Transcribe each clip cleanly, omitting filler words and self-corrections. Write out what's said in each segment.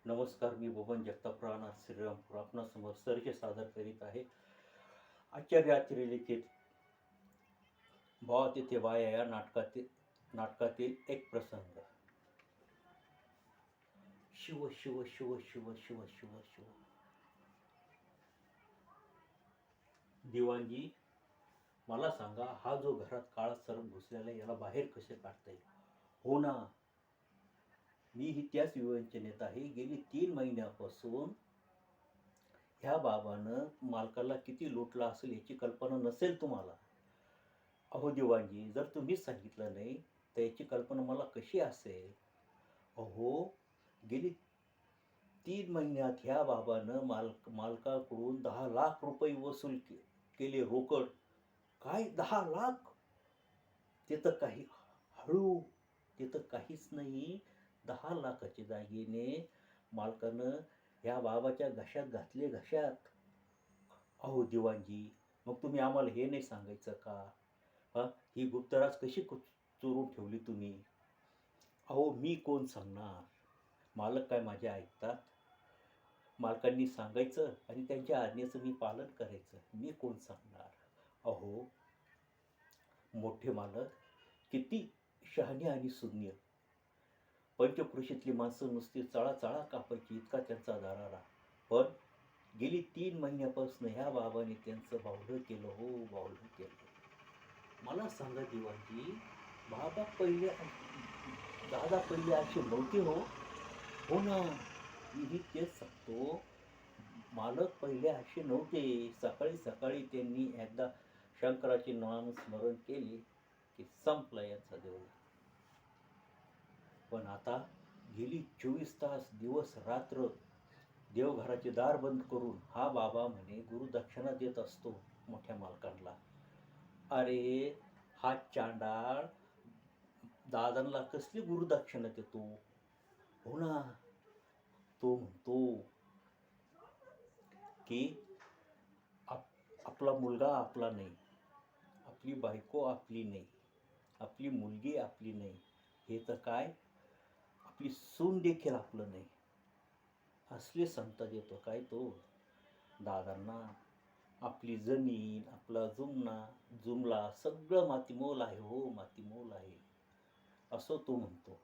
नमस्कार, मी बबन जगताप राहणार श्रीरामपूर आपणासमोर सर्ज सादर करीत आहे. आचार्य लिखित भावा तेथे बाया या नाटकातील एक प्रसंग. शिव शिव शिव शिव शिव शिव शिव. दिवाणजी, मला सांगा, हा जो घरात काळा सरप घुसलेला याला बाहेर कसे काढता येईल? हो ना, मी ही त्याच विवंचनेत आहे. गेली 3 महिन्यापासून ह्या बाबानं मालकाला किती लुटला असेल याची कल्पना नसेल तुम्हाला. अहो दिवाणजी, जर तुम्हीच सांगितलं नाही तर याची कल्पना मला कशी असेल? अहो, गेली 3 महिन्यात ह्या बाबानं मालकाकडून 10 लाख रुपये वसूल केले रोकड. काय 10 लाख? ते तर काही हळू, ते तर काहीच नाही. 10 लाखाचे दागिने मालकानं ह्या बाबाच्या घशात घातले, घशात. अहो दिवाणजी, मग तुम्ही आम्हाला हे नाही सांगायचं का? ही गुप्तराज कशी चोरून ठेवली तुम्ही? अहो, मी कोण सांगणार? मालक काय माझे ऐकतात? मालकांनी सांगायचं आणि त्यांच्या आज्ञेचं मी पालन करायचं. मी कोण सांगणार? अहो, मोठे मालक किती शहाणे आणि सुज्ञ. पंचकृषीतली माणसं नुसती चळा कापायची इतका त्यांचा दरारा. पण गेली 3 महिन्यापासून ह्या बाबाने त्यांचं बावलं केलं. हो, बावलं केलं. मला सांगा दिवाणजी, दादा पहिले असे नव्हते हो. हो ना, मीही तेच सांगतो. मालक पहिले असे नव्हते. सकाळी सकाळी त्यांनी एकदा शंकराचे नामस्मरण केले की संपला यांचा देव. पण आता गेली 24 तास दिवस रात्र देवघराचे दार बंद करून हा बाबा म्हणे गुरुदक्षिणा देत असतो मोठ्या मालकांना. अरे, हा चांडाळ दादांना कसली गुरुदक्षिणा देतो? हो ना, तो म्हणतो की आपला मुलगा आपला नाही, आपली बायको आपली नाही, आपली मुलगी आपली नाही, हे तर काय, आपली सून देखील आपलं नाही, असले संत देतो काय तो दादांना. आपली जमीन, आपला जुमला सगळं मातीमोल आहे. हो, मातीमोल आहे, असं तो म्हणतो.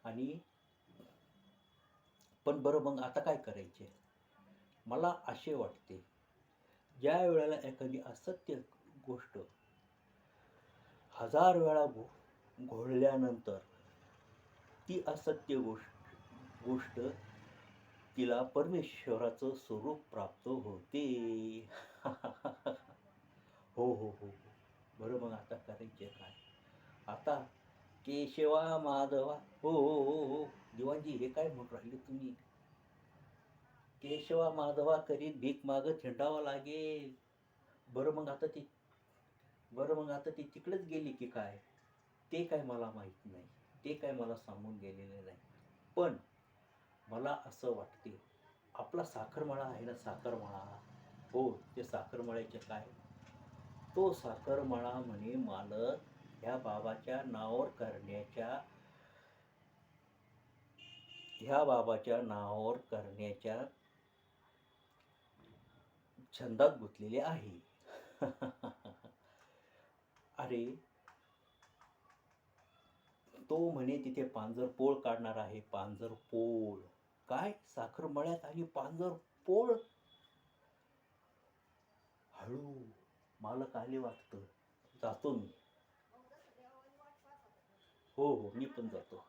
आणि पण बरं, मग आता काय करायचे? मला असे वाटते, ज्या वेळेला एखादी असत्य गोष्ट 1000 वेळा घोळल्यानंतर ती असत्य गोष्ट तिला परमेश्वराचं स्वरूप प्राप्त होते. हो हो हो. बरं, मग आता करायचे काय? आता केशवा माधवा, हो हो हो हो. दिवाणजी, हे काय म्हणून राहिले तुम्ही? केशवा माधवा करीत भीक मागत हिंडावं लागेल. बरं मग आता ती तिकडेच गेली की काय? ते काय मला माहीत नाही. ते काय मला सांगून गेलेले नाही. पण मला असं वाटते, आपला साखरमळा आहे ना, साखरमळा. हो, ते साखरमळ्याचे काय? तो साखरमळा म्हणे मालक ह्या बाबाच्या नावावर करण्याच्या छंदात गुंतलेले आहे. अरे, तो म्हणे तिथे पांजरपोळ काढणार आहे. पांजरपोळ काय? साखरमळ्यात आणि पांजरपोळ? हळू, मालक आले वाटतं. जातो मी. हो हो, मी पण जातो.